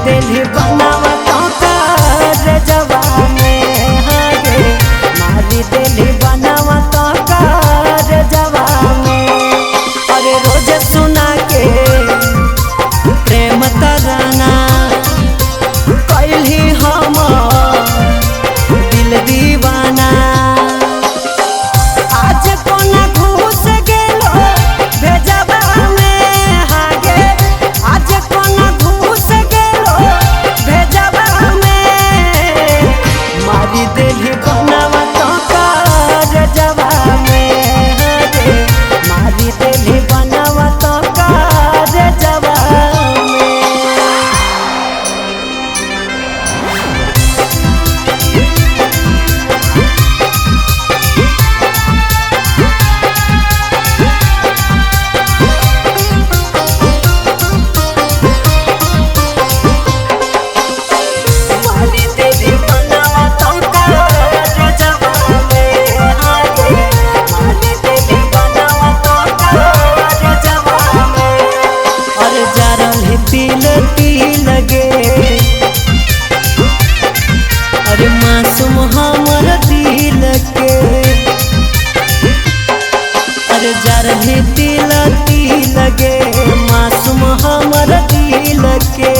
दिल बनावा तो कर जवा में हागे मारी दिल बनावा तो कर जवा में। अरे रोज सुना के प्रेम तराना कैली हम दिल दीवाना। आज कोना घुस गेलो भेजवा में हागे आज कोना घुस गेलो भेजवा में मारी दिल बनावा तो कर जवा में हागे मारी दिल बनावा तो कर जवा में। तिल तिल गे अरे मासूम हमर दिल के अरे जरही तिल तिल गे मासूम हमर दिल के।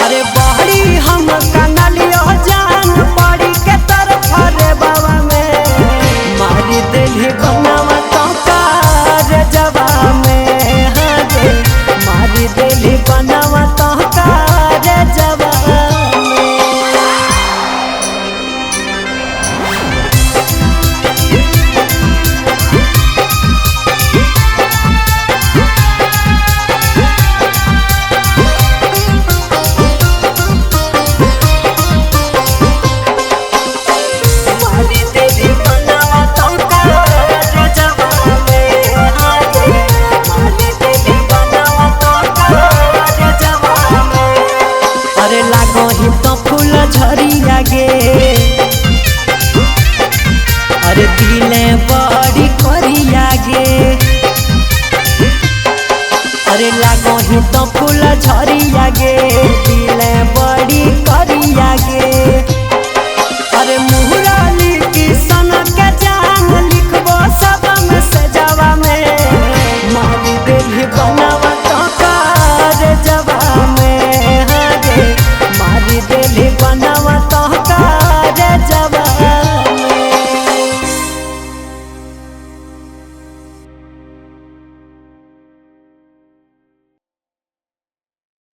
अरे बहरी हम कनलियो जान पड़ी के तरफ रे बाबा में मारी दिल बनावा तो कर जवा में हागे मारी दिल बनावा तो कर जवा में। मारी दिल बनावा तो कर जवा में हागे मारी दिल बनावा तो कर जवा में। अरे लागो ही तो फूल झरिया गे अरे दिले बड़ी करिया गे अरे लागो ही तो फूल झरिया गे